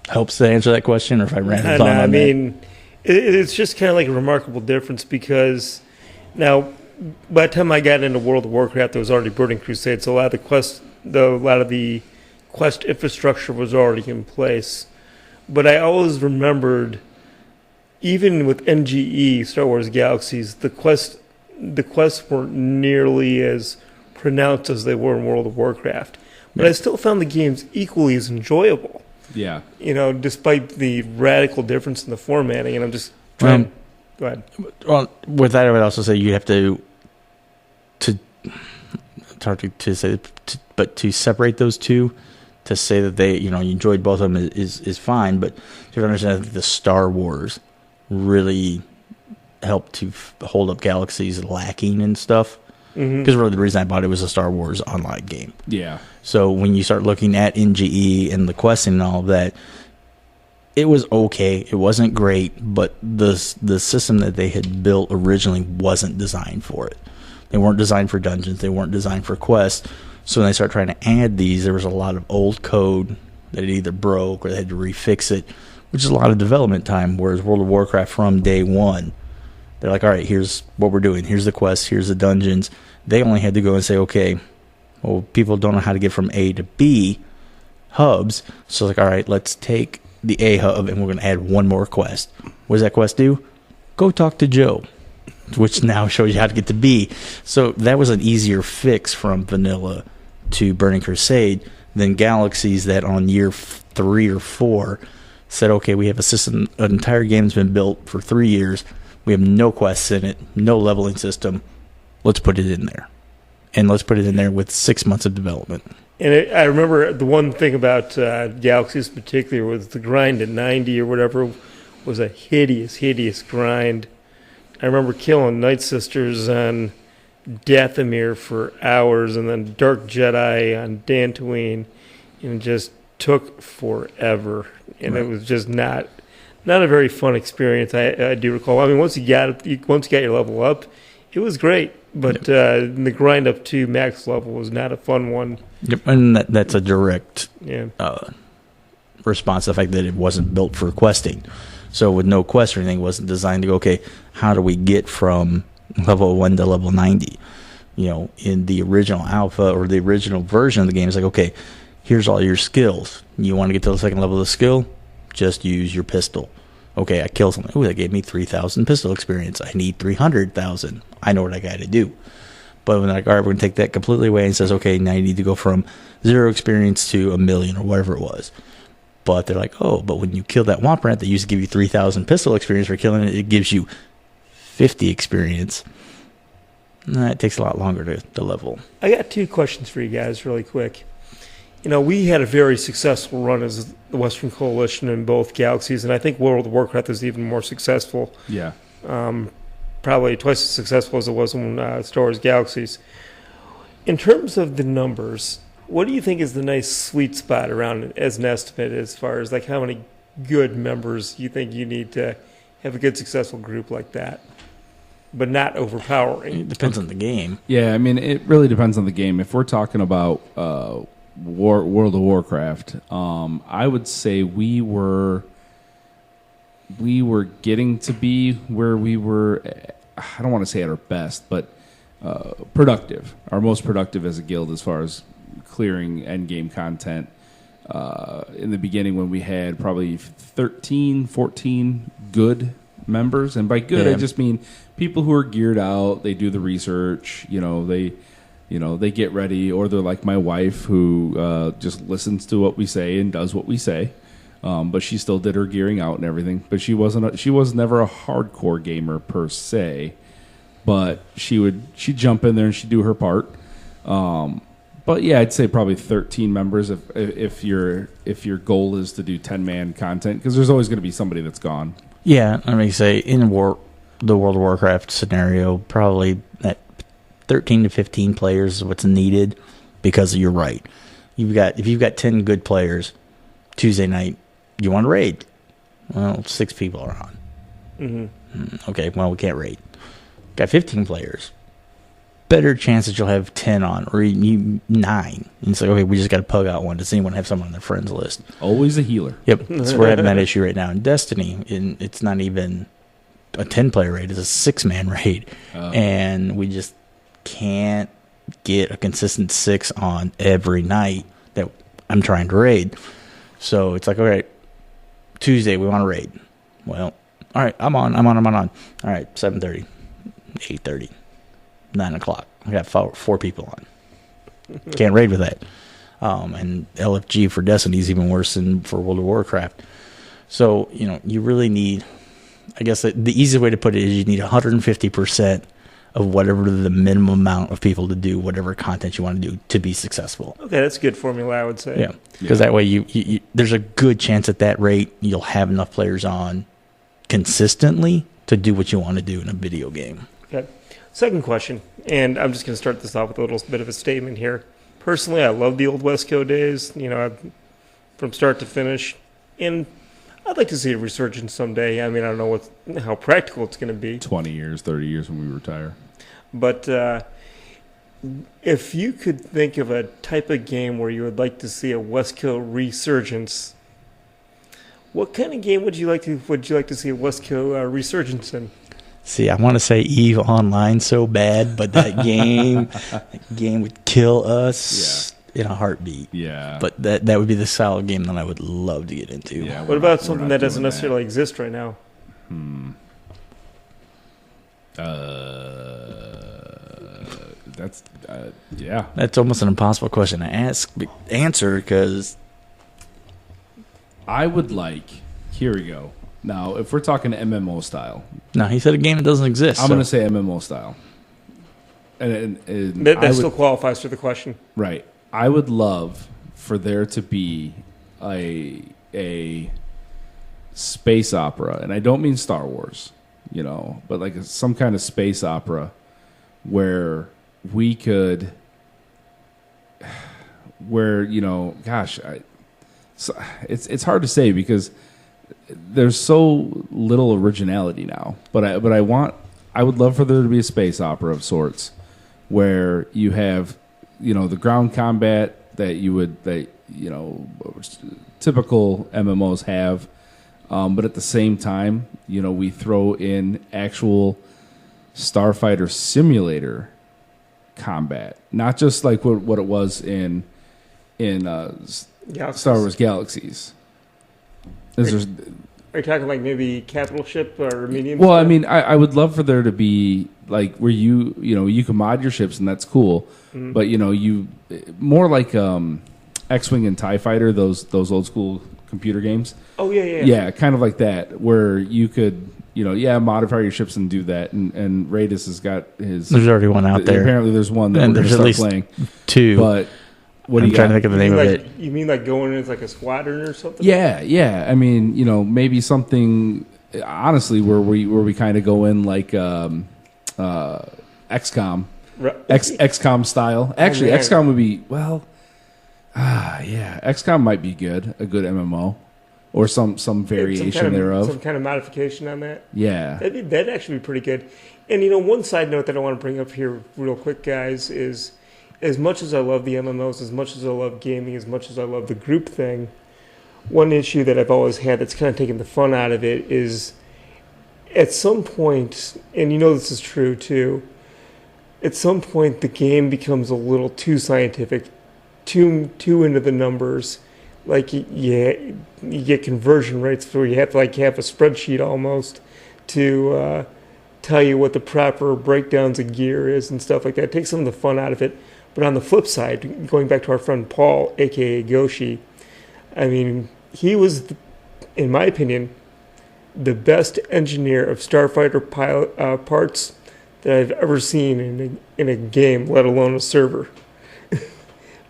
helps to answer that question, or if I rambled on I that. mean, it's just kind of like a remarkable difference because now, by the time I got into World of WarCraft, there was already Burning Crusade, so a lot of the quest infrastructure was already in place. But I always remembered, even with NGE, Star Wars Galaxies, the quests weren't nearly as pronounced as they were in World of WarCraft. But I still found the games equally as enjoyable. Yeah. Despite the radical difference in the formatting, and I'm just trying. Go ahead. Well, with that, I would also say you have to it's hard to say, but to separate those two, to say that they, you enjoyed both of them is fine. But you understand that the Star Wars really helped to hold up Galaxies lacking and stuff. Because really the reason I bought it was a Star Wars online game. Yeah. So when you start looking at NGE and the questing and all of that, it was okay. It wasn't great, but the system that they had built originally wasn't designed for it. They weren't designed for dungeons. They weren't designed for quests. So when they started trying to add these, there was a lot of old code that it either broke or they had to refix it, which is a lot of development time. Whereas World of WarCraft, from day one, they're like, all right, here's what we're doing. Here's the quests. Here's the dungeons. They only had to go and say, okay, well, people don't know how to get from A to B hubs. So it's like, all right, let's take the A hub and we're going to add one more quest. What does that quest do? Go talk to Joe, which now shows you how to get to B. So that was an easier fix from vanilla to Burning Crusade then Galaxies that on year 3 or 4 said, okay, we have a system, an entire game's been built for 3 years. We have no quests in it, no leveling system. Let's put it in there. And let's put it in there with 6 months of development. And I remember the one thing about Galaxies in particular was the grind at 90 or whatever was a hideous, hideous grind. I remember killing Night Sisters on Dathomir for hours and then Dark Jedi on Dantooine, and it just took forever. And It was just not a very fun experience. I do recall. I mean, once you got your level up, it was great. But the grind up to max level was not a fun one. Yep, and that's a direct response to the fact that it wasn't built for questing. So with no quest or anything, it wasn't designed to go, okay, how do we get from level 1 to level 90? In the original alpha or the original version of the game, it's like, okay, here's all your skills. You want to get to the second level of the skill? Just use your pistol. Okay, I killed something. Ooh, that gave me 3,000 pistol experience. I need 300,000. I know what I got to do. But when they're like, all right, we're going to take that completely away and says, okay, now you need to go from 0 experience to 1 million or whatever it was. But they're like, oh, but when you kill that Womp Rat that used to give you 3,000 pistol experience for killing it, it gives you 50 experience. It takes a lot longer to level. I got 2 questions for you guys really quick. We had a very successful run as the Western Coalition in both Galaxies, and I think World of WarCraft is even more successful. Yeah. Probably twice as successful as it was in Star Wars Galaxies. In terms of the numbers, what do you think is the nice sweet spot around it as an estimate as far as like how many good members you think you need to have a good successful group like that, but not overpowering? It depends on the game. Yeah, I mean, it really depends on the game. If we're talking about World of Warcraft, I would say we were getting to be where we were. I don't want to say at our best, but productive. Our most productive as a guild as far as clearing end game content. In the beginning, when we had probably 13, 14 good members, and by good I just mean people who are geared out. They do the research. They get ready, or they're like my wife who just listens to what we say and does what we say. But she still did her gearing out and everything. But she was never a hardcore gamer per se. But she'd jump in there and she'd do her part. But yeah, I'd say probably 13 members if your goal is to do 10-man content, because there's always going to be somebody that's gone. Yeah, I mean, say in the World of Warcraft scenario, probably that 13 to 15 players is what's needed, because you're right. If you've got 10 good players, Tuesday night, you want to raid. Well, 6 people are on. Mm-hmm. Okay, well, we can't raid. Got 15 players. Better chance that you'll have 10 on, or 9. And it's like, okay, we just got to pug out one. Does anyone have someone on their friends list? Always a healer. Yep, so we're having that issue right now in Destiny. It's not even a 10-player raid. It's a 6-man raid. And we just can't get a consistent 6 on every night that I'm trying to raid. So it's like, all right, Tuesday we want to raid. Well, all right, I'm on. All right, 7:30, 8:30, 9 o'clock. I got 4 people on. Can't raid with that. And LFG for Destiny is even worse than for World of Warcraft. So, you really need, I guess the easiest way to put it is you need 150% of whatever the minimum amount of people to do whatever content you want to do to be successful. Okay, that's a good formula, I would say. Yeah, because that way you there's a good chance at that rate you'll have enough players on consistently to do what you want to do in a video game. Okay. Second question, and I'm just going to start this off with a little bit of a statement here. Personally, I love the old WestCo days, from start to finish, and I'd like to see a resurgence someday. I mean, I don't know how practical it's going to be. 20 years, 30 years when we retire. But if you could think of a type of game where you would like to see a WestCo resurgence, what kind of game would you like to see a WestCo resurgence in? See, I want to say EVE Online so bad, but that game would kill us in a heartbeat. Yeah. But that would be the style of game that I would love to get into. Yeah, what about something that doesn't necessarily exist right now? That's yeah. That's almost an impossible question to answer because I would like. Here we go. Now, if we're talking MMO style, no, he said a game that doesn't exist. I'm going to say MMO style. And that still qualifies for the question, right? I would love for there to be a space opera, and I don't mean Star Wars, but like some kind of space opera where we could, gosh, it's hard to say because there's so little originality now. But I would love for there to be a space opera of sorts where you have, the ground combat that typical MMOs have. But at the same time, we throw in actual Starfighter simulator combat, not just like what it was in Star Wars Galaxies. Are you talking like maybe capital ship or medium? Well, ship? I mean, I would love for there to be like where you can mod your ships and that's cool, but you more like X-wing and TIE Fighter, those old school computer games. Oh yeah. Yeah, kind of like that, where you could, modify your ships and do that. And Radis has got his. There's already one out there. Apparently, there's one that and we're there's going to at start least playing. Two. But what I'm do you trying to got? think of the name of it. You mean like going in as like a squadron or something? Yeah. I mean, maybe something. Honestly, where we kind of go in like XCOM, XCOM style. Actually, XCOM would be XCOM might be good, a good MMO. Or some variation thereof. Some kind of modification on that. Yeah. That'd actually be pretty good. And, one side note that I want to bring up here real quick, guys, is as much as I love the MMOs, as much as I love gaming, as much as I love the group thing, one issue that I've always had that's kind of taken the fun out of it is at some point, and this is true too, at some point the game becomes a little too scientific, too into the numbers. Like, you get conversion rates where you have to like have a spreadsheet almost to tell you what the proper breakdowns of gear is and stuff like that. It takes some of the fun out of it. But on the flip side, going back to our friend Paul, a.k.a. Goshi, I mean, he was, in my opinion, the best engineer of starfighter pilot parts that I've ever seen in a game, let alone a server.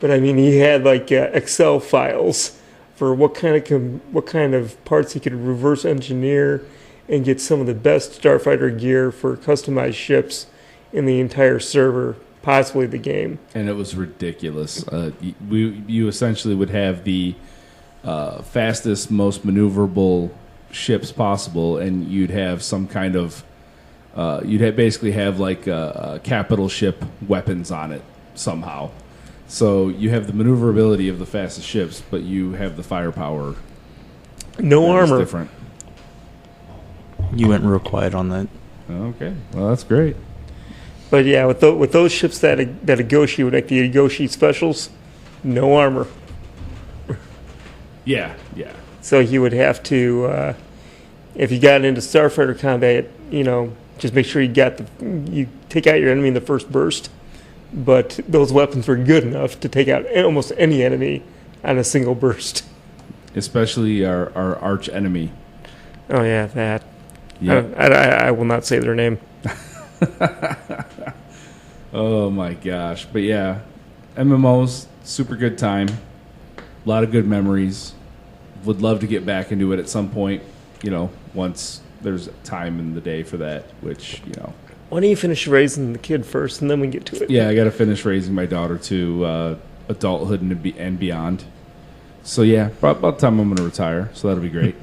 But I mean, he had like Excel files for what kind of parts he could reverse engineer and get some of the best starfighter gear for customized ships in the entire server, possibly the game. And it was ridiculous. You essentially would have the fastest, most maneuverable ships possible, and you'd have some kind of basically have like a capital ship weapons on it somehow. So you have the maneuverability of the fastest ships, but you have the firepower. No armor. Different. You went real quiet on that. Okay, well that's great. But yeah, with those ships that Agoshi would like the Agoshi specials, no armor. Yeah. So he would have to, if you got into starfighter combat, just make sure you take out your enemy in the first burst. But those weapons were good enough to take out almost any enemy on a single burst. Especially our arch enemy. Oh yeah, that. Yeah. I will not say their name. Oh my gosh. But yeah, MMOs, super good time. A lot of good memories. Would love to get back into it at some point, once there's time in the day for that, which, Why don't you finish raising the kid first, and then we get to it? Yeah, I got to finish raising my daughter to adulthood and beyond. So yeah, about the time I'm going to retire. So that'll be great.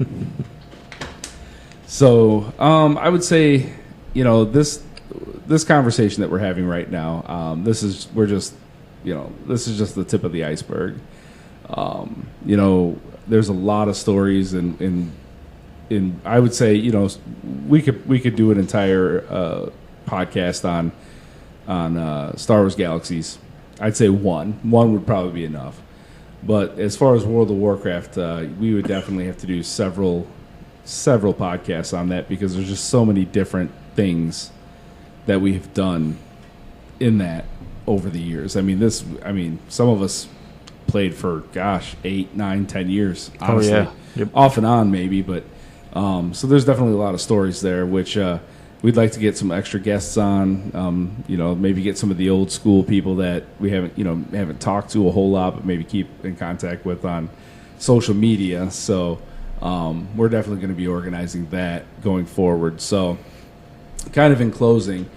So I would say, this conversation that we're having right now, this is just the tip of the iceberg. There's a lot of stories, and I would say, we could do an entire podcast on Star Wars Galaxies. I'd say one would probably be enough. But as far as World of WarCraft, we would definitely have to do several podcasts on that, because there's just so many different things that we've done in that. over the years. I mean, some of us played for 8, 9, 10 years, honestly. Oh, yeah. Yep. Off and on maybe, but so there's definitely a lot of stories there, which we'd like to get some extra guests on. Maybe get some of the old school people that we haven't talked to a whole lot, but maybe keep in contact with on social media. So we're definitely going to be organizing that going forward. So, kind of in closing,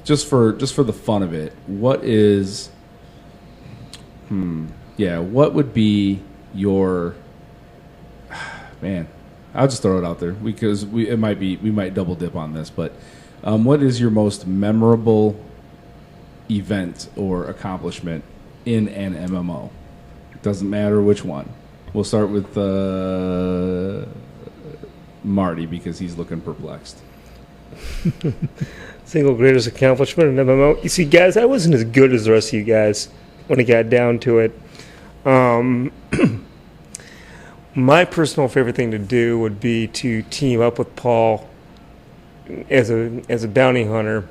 just for the fun of it, what would be your man? I'll just throw it out there because we might double dip on this, but what is your most memorable event or accomplishment in an MMO? It doesn't matter which one. We'll start with Marty because he's looking perplexed. Single greatest accomplishment in MMO. You see, guys, I wasn't as good as the rest of you guys when it got down to it. My personal favorite thing to do would be to team up with Paul as a bounty hunter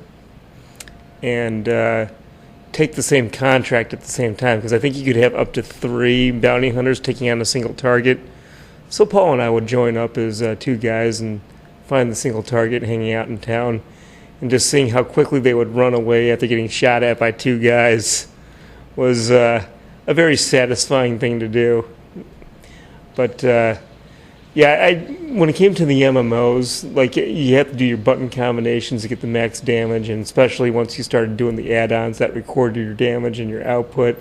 and take the same contract at the same time, because I think you could have up to 3 bounty hunters taking on a single target. So Paul and I would join up as 2 guys and find the single target hanging out in town, and just seeing how quickly they would run away after getting shot at by 2 guys was a very satisfying thing to do. But when it came to the MMOs, like, you have to do your button combinations to get the max damage, and especially once you started doing the add-ons that recorded your damage and your output,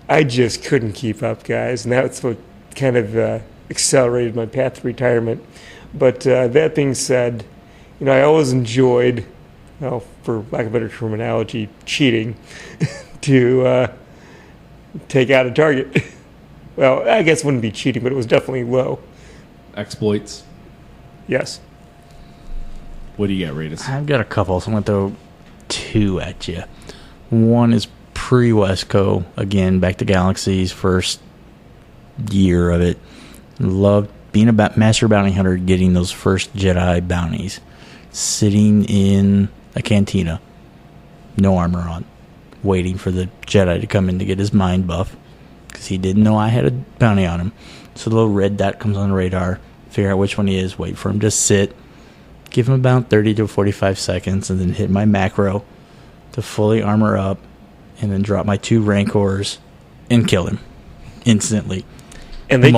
I just couldn't keep up, guys, and that's what kind of accelerated my path to retirement. But that being said, I always enjoyed, for lack of a better terminology, cheating to take out a target. Well, I guess it wouldn't be cheating, but it was definitely low. Exploits. Yes. What do you got, Raidus? I've got a couple, so I'm going to throw 2 at you. One is pre-WestCo, again, back to Galaxies, first year of it. Loved being a master bounty hunter, getting those first Jedi bounties. Sitting in a cantina, no armor on, waiting for the Jedi to come in to get his mind buff, because he didn't know I had a bounty on him. So the little red dot comes on the radar, figure out which one he is, wait for him to sit, give him about 30 to 45 seconds, and then hit my macro to fully armor up, and then drop my 2 Rancors and kill him instantly. And they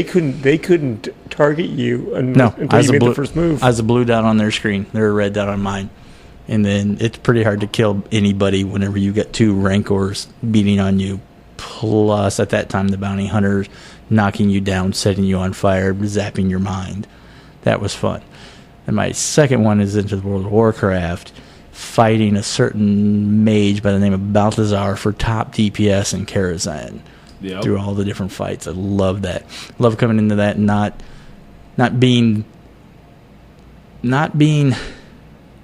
couldn't target you until you made the first move. I was a blue dot on their screen. They're a red dot on mine. And then it's pretty hard to kill anybody whenever you get 2 Rancors beating on you. Plus, at that time, the bounty hunters knocking you down, setting you on fire, zapping your mind. That was fun. And my second one is into the World of WarCraft, fighting a certain mage by the name of Balthazar for top DPS in Karazhan. Yep. Through all the different fights. I love that. Love coming into that and not being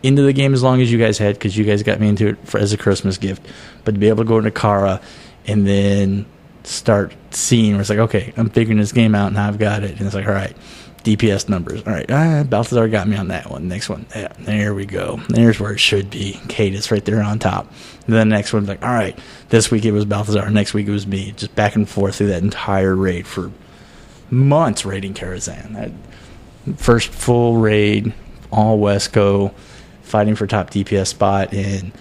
into the game as long as you guys had, because you guys got me into it as a Christmas gift. But to be able to go into Kara and then start seeing where it's like, okay, I'm figuring this game out and I've got it. And it's like, all right, DPS numbers. All right, Balthazar got me on that one. Next one, yeah, there we go. There's where it should be. Cadus right there on top. And then the next one's like, all right, this week it was Balthazar, next week it was me. Just back and forth through that entire raid for months raiding Karazhan. That first full raid, all WestCo, fighting for top DPS spot, and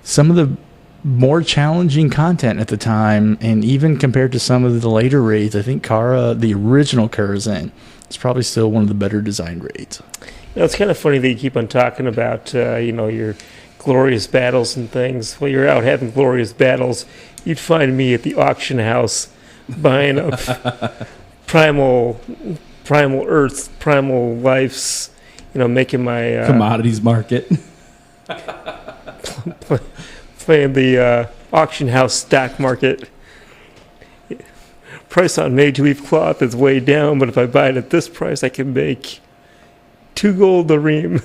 some of the more challenging content at the time, and even compared to some of the later raids, I think Kara, the original Karazhan, is probably still one of the better designed raids. It's kind of funny that you keep on talking about, your glorious battles and things. While you're out having glorious battles, you'd find me at the auction house buying up primal Earths, primal lives, making my commodities market. Playing the auction house stock market. Price on made-to-weave cloth is way down, but if I buy it at this price, I can make 2 gold a ream.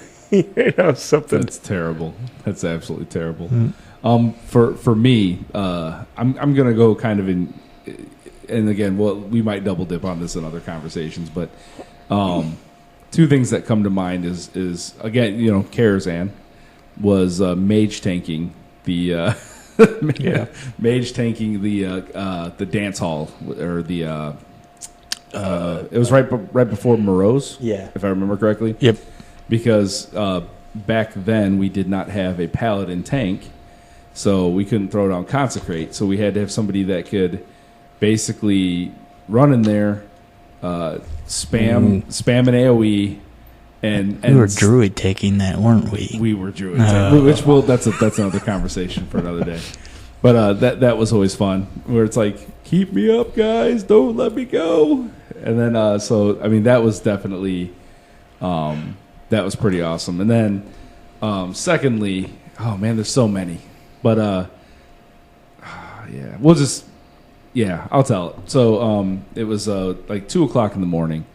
Something. That's terrible. That's absolutely terrible. For me, I'm gonna go kind of in, and again, we might double dip on this in other conversations, but 2 things that come to mind is again, Karazhan was mage tanking the mage tanking the dance hall or the it was right before Moreau's, if I remember correctly. Yep. Because back then we did not have a paladin tank, so we couldn't throw down consecrate. So we had to have somebody that could basically run in there, spam an AOE, and we were druid taking that, weren't we? We were druid, which that's another conversation for another day. But that was always fun, where it's like, keep me up, guys, don't let me go. And then so I mean that was definitely that was pretty awesome. And then secondly, oh man, there's so many, but I'll tell it. So it was like 2:00 in the morning.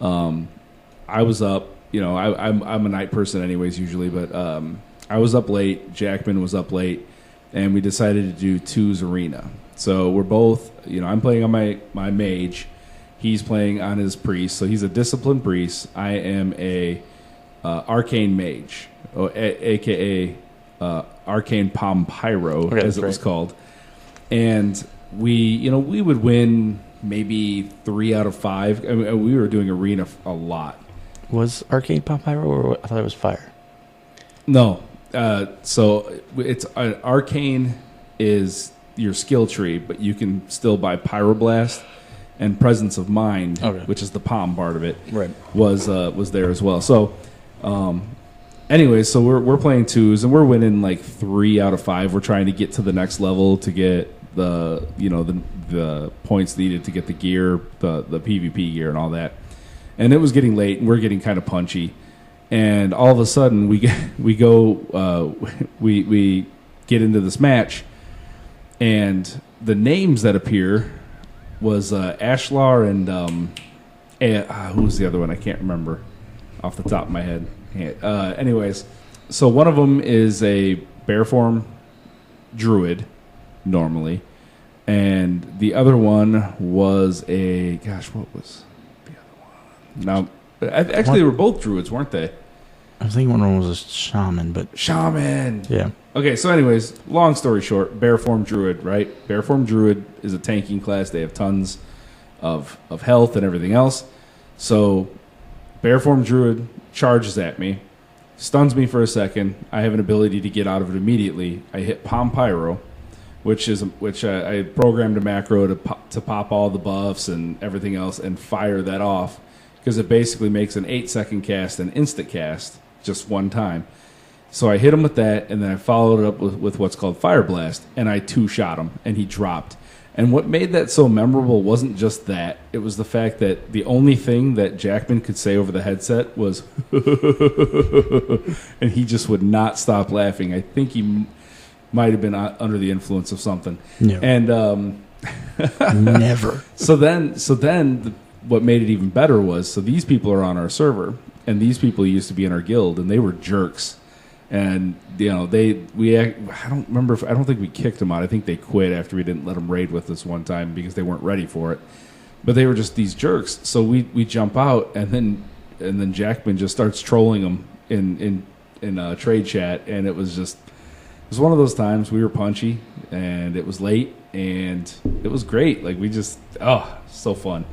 I was up. I'm a night person anyways usually, but I was up late. Jackman was up late, and we decided to do Two's Arena. So we're both, I'm playing on my mage. He's playing on his priest. So he's a disciplined priest. I am a arcane mage, a.k.a. Arcane Palm Pyro, as it was called. And we would win maybe 3 out of 5. I mean, we were doing arena a lot. Was Arcane Palm Pyro, or I thought it was fire? No. So it's arcane is your skill tree, but you can still buy Pyroblast and Presence of Mind, which is the palm part of it. Right. Was there as well. So, anyways, so we're playing 2s and we're winning like 3 out of 5. We're trying to get to the next level to get the points needed to get the gear, the PvP gear and all that. And it was getting late and we're getting kind of punchy. And all of a sudden we get into this match, and the names that appear was Ashlar and who was the other one? I can't remember off the top of my head. Anyways, so one of them is a bear form druid normally, and the other one was what was the other one? Now, actually, they were both druids, weren't they? I think one of them was a shaman, but... Shaman! Yeah. Okay, so anyways, long story short, bear form druid, right? Bear form druid is a tanking class. They have tons of health and everything else. So, bear form druid charges at me, stuns me for a second. I have an ability to get out of it immediately. I hit Palm Pyro, which I programmed a macro to pop all the buffs and everything else and fire that off, because it basically makes an 8-second cast and instant cast just one time. So I hit him with that, and then I followed it up with what's called Fire Blast, and I 2-shot him, and he dropped. And what made that so memorable wasn't just that. It was the fact that the only thing that Jackman could say over the headset was, and he just would not stop laughing. I think he might have been under the influence of something. No. And Never. So then what made it even better was, so these people are on our server, and these people used to be in our guild, and they were jerks. And I don't think we kicked them out. I think they quit after we didn't let them raid with us one time because they weren't ready for it. But they were just these jerks. So we jump out, and then Jackman just starts trolling them in trade chat, and it was one of those times. We were punchy, and it was late, and it was great. Like, we just so fun.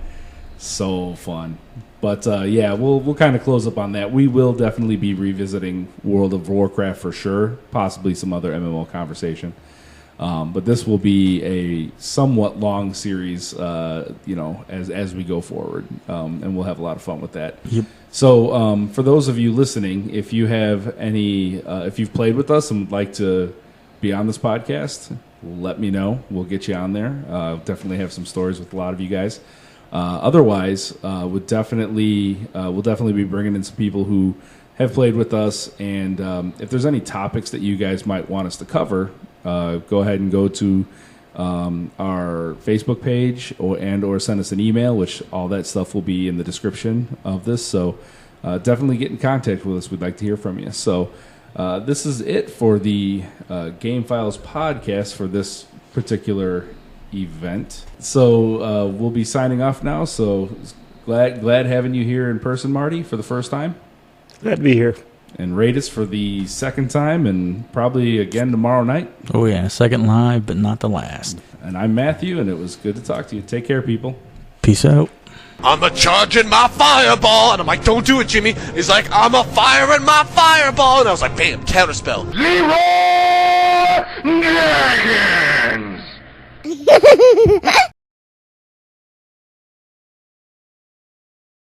But we'll kind of close up on that. We will definitely be revisiting World of WarCraft for sure, possibly some other MMO conversation. But this will be a somewhat long series, as we go forward, and we'll have a lot of fun with that. Yep. So for those of you listening, if you have if you've played with us and would like to be on this podcast, let me know. We'll get you on there. Definitely have some stories with a lot of you guys. Otherwise, we'll definitely be bringing in some people who have played with us, and if there's any topics that you guys might want us to cover, go ahead and go to our Facebook page or send us an email, which all that stuff will be in the description of this. So definitely get in contact with us. We'd like to hear from you. So this is it for the Gamefiles podcast for this particular event. So we'll be signing off now. So glad having you here in person, Marty, for the first time. Glad to be here. and rate us for the second time and probably again tomorrow night. Oh, yeah. Second live, but not the last. And I'm Matthew, and it was good to talk to you. Take care, people. Peace out. I'm a charging my fireball, and I'm like, don't do it, Jimmy. He's like, I'm a firing my fireball, and I was like, bam, counterspell. Leroy Dragons!